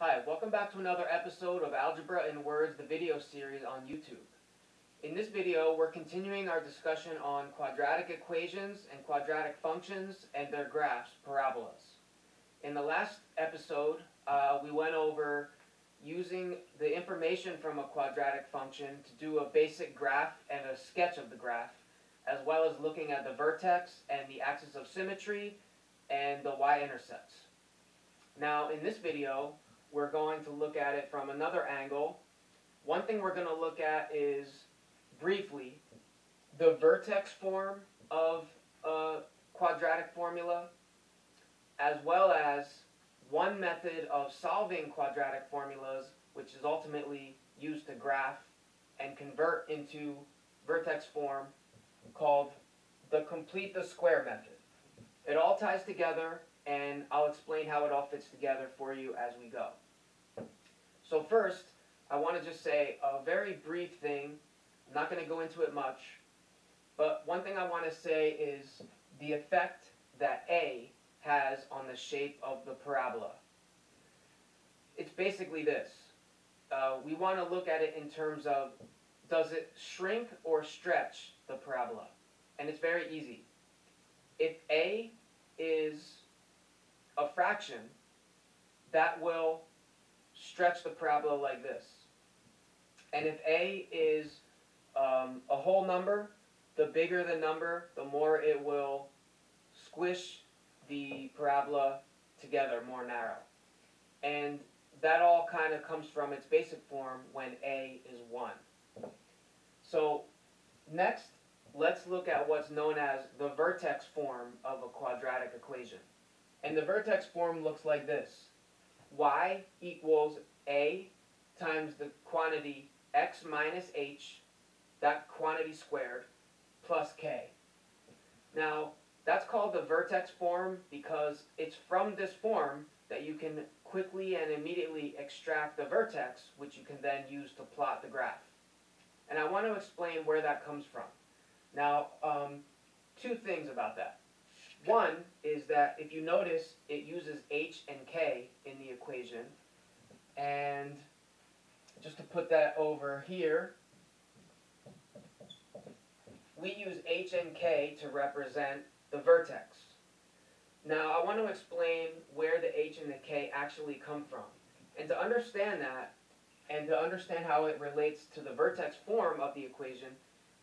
Hi, welcome back to another episode of Algebra in Words, the video series on YouTube. In this video, we're continuing our discussion on quadratic equations and quadratic functions and their graphs, parabolas. In the last episode, we went over using the information from a quadratic function to do a basic graph and a sketch of the graph, as well as looking at the vertex and the axis of symmetry and the y-intercepts. Now, in this video, we're going to look at it from another angle. One thing we're going to look at is, briefly, the vertex form of a quadratic formula, as well as one method of solving quadratic formulas, which is ultimately used to graph and convert into vertex form, called the complete the square method. It all ties together, and I'll explain how it all fits together for you as we go. So first, I want to just say a very brief thing. I'm not going to go into it much, but one thing I want to say is the effect that A has on the shape of the parabola. It's basically this. We want to look at it in terms of, does it shrink or stretch the parabola? And it's very easy. If A is a fraction, that will stretch the parabola like this. And if A is a whole number, the bigger the number, the more it will squish the parabola together, more narrow. And that all kind of comes from its basic form when A is 1. So next, let's look at what's known as the vertex form of a quadratic equation. And the vertex form looks like this. Y equals A times the quantity x minus h, that quantity squared, plus k. Now, that's called the vertex form because it's from this form that you can quickly and immediately extract the vertex, which you can then use to plot the graph. And I want to explain where that comes from. Now, two things about that. One is that if you notice, it uses h and k in the equation. And just to put that over here, we use h and k to represent the vertex. Now, I want to explain where the h and the k actually come from. And to understand that, and to understand how it relates to the vertex form of the equation,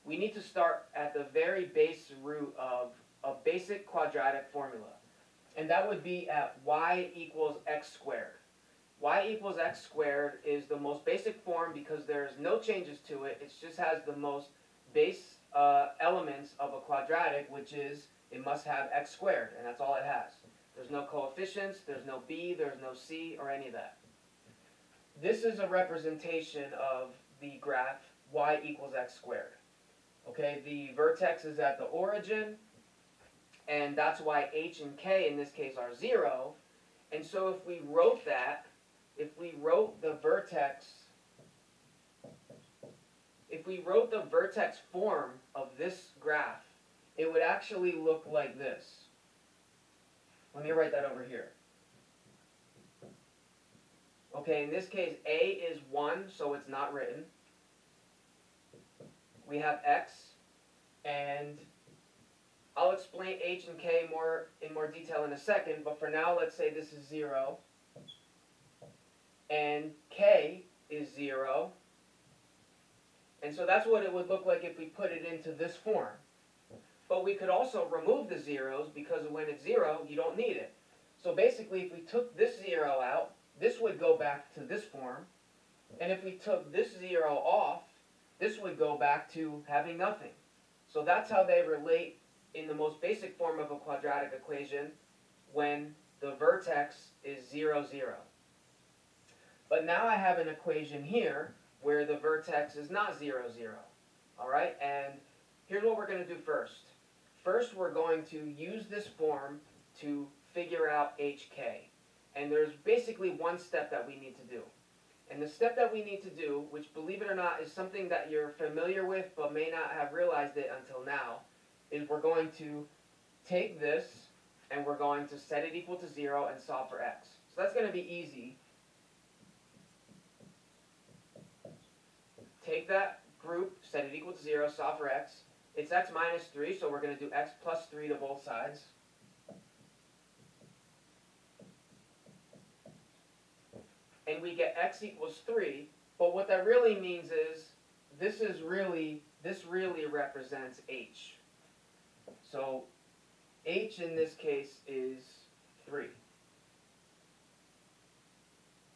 we need to start at the very base root of a basic quadratic formula. And that would be at y equals x squared. Y equals x squared is the most basic form because there's no changes to it. It just has the most base elements of a quadratic, which is it must have x squared, and that's all it has. There's no coefficients, there's no b, there's no c, or any of that. This is a representation of the graph y equals x squared. Okay, the vertex is at the origin, and that's why h and k in this case are 0. And so if we wrote that, if we wrote the vertex form of this graph, it would actually look like this. Let me write that over here. Okay, in this case, A is 1, so it's not written. We have x, and I'll explain h and k in more detail in a second, but for now, let's say this is 0, and k is 0, and so that's what it would look like if we put it into this form. But we could also remove the zeros because when it's 0, you don't need it. So basically, if we took this 0 out, this would go back to this form, and if we took this 0 off, this would go back to having nothing. So that's how they relate in the most basic form of a quadratic equation when the vertex is 0, 0. But now I have an equation here where the vertex is not 0, 0. All right? And here's what we're going to do first. First, we're going to use this form to figure out hk. And there's basically one step that we need to do. And the step that we need to do, which believe it or not is something that you're familiar with but may not have realized it until now, is we're going to take this and we're going to set it equal to 0 and solve for x. So that's going to be easy. take that group, set it equal to 0, solve for x. It's x minus 3, so we're going to do x plus 3 to both sides. And we get x equals 3, but what that really means is this really represents h. So h in this case is 3.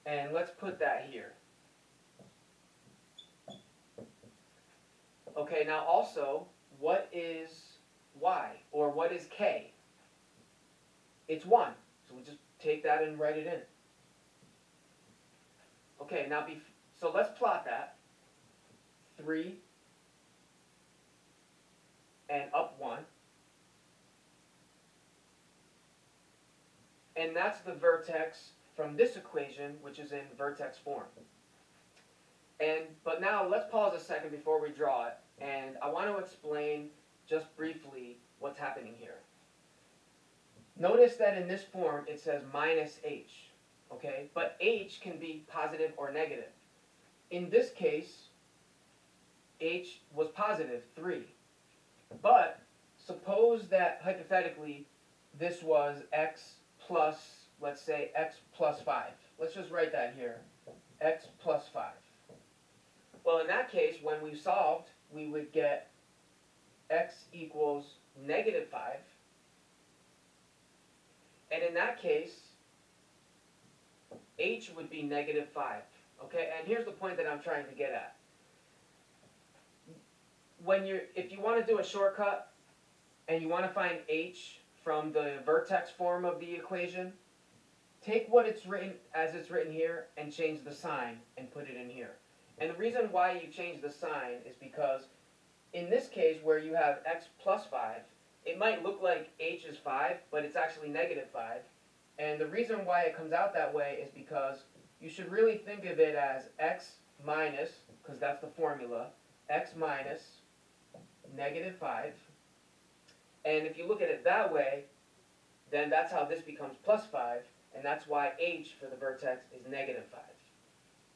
And let's put that here. Okay, now also, what is y, or what is k? It's 1. So we just take that and write it in. Okay, now so let's plot that. 3 and up 1. And that's the vertex from this equation, which is in vertex form. But now let's pause a second before we draw it, and I want to explain just briefly what's happening here. Notice that in this form it says minus h, okay? But h can be positive or negative. In this case, h was positive, 3. But suppose that, hypothetically, this was x plus, let's say, x plus 5. Let's just write that here, x plus 5. Well, in that case, when we solved, we would get x equals negative 5. And in that case, h would be negative 5. Okay, and here's the point that I'm trying to get at. If you want to do a shortcut and you want to find h from the vertex form of the equation, take what it's written as it's written here and change the sign and put it in here. And the reason why you change the sign is because in this case where you have x plus 5, it might look like h is 5, but it's actually negative 5. And the reason why it comes out that way is because you should really think of it as x minus, because that's the formula, x minus negative 5. And if you look at it that way, then that's how this becomes plus 5, and that's why h for the vertex is negative 5.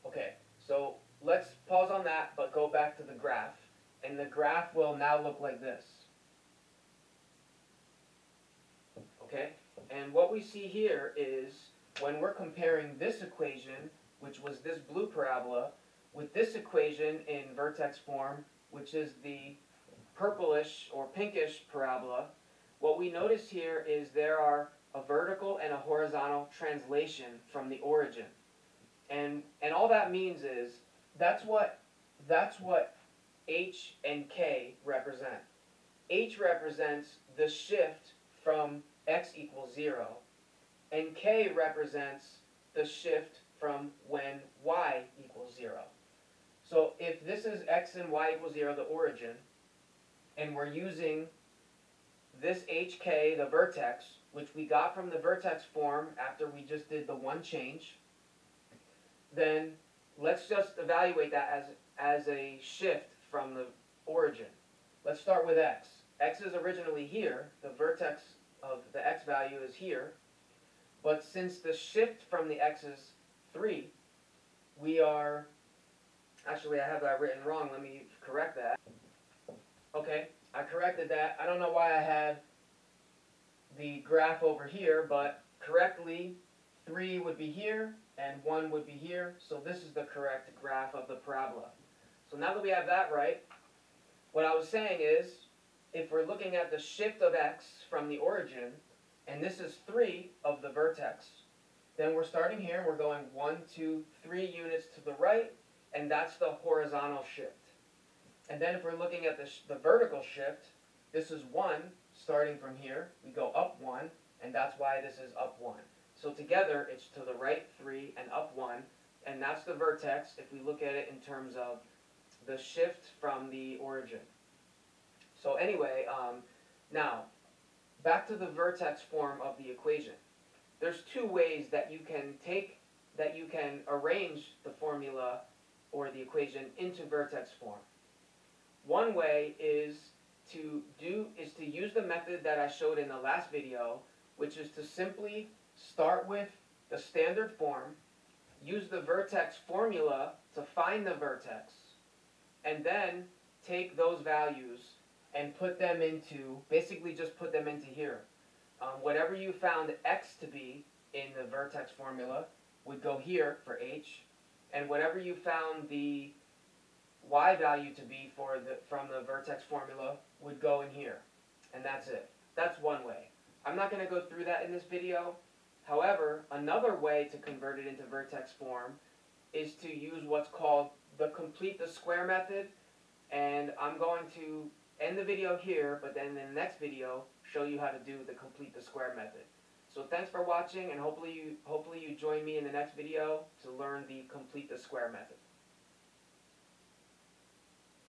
Okay, so let's pause on that, but go back to the graph. And the graph will now look like this. Okay, and what we see here is when we're comparing this equation, which was this blue parabola, with this equation in vertex form, which is the purplish or pinkish parabola, what we notice here is there are a vertical and a horizontal translation from the origin. And all that means is that's what h and k represent. H represents the shift from x equals 0, and k represents the shift from when y equals 0. So if this is x and y equals 0, the origin, and we're using this hk, the vertex, which we got from the vertex form after we just did the one change, then let's just evaluate that as a shift from the origin. Let's start with x. X is originally here. The vertex of the x value is here. But since the shift from the x is 3, we are... Actually, I have that written wrong. Let me correct that. Okay, I corrected that. I don't know why I had the graph over here, but correctly, 3 would be here, and 1 would be here. So this is the correct graph of the parabola. So now that we have that right, what I was saying is, if we're looking at the shift of x from the origin, and this is 3 of the vertex, then we're starting here, we're going 1, 2, 3 units to the right, and that's the horizontal shift. And then if we're looking at the vertical shift, this is 1, starting from here, we go up 1, and that's why this is up 1. So together, it's to the right 3 and up 1, and that's the vertex if we look at it in terms of the shift from the origin. So anyway, now, back to the vertex form of the equation. There's two ways that you can arrange the formula or the equation into vertex form. One way is to use the method that I showed in the last video, which is to simply start with the standard form, use the vertex formula to find the vertex, and then take those values and put them into, basically just put them into here. Whatever you found x to be in the vertex formula would go here for h, and whatever you found the y value to be from the vertex formula would go in here. And that's it. That's one way. I'm not going to go through that in this video. However, another way to convert it into vertex form is to use what's called the complete the square method. And I'm going to end the video here, but then in the next video, show you how to do the complete the square method. So thanks for watching, and hopefully you join me in the next video to learn the complete the square method.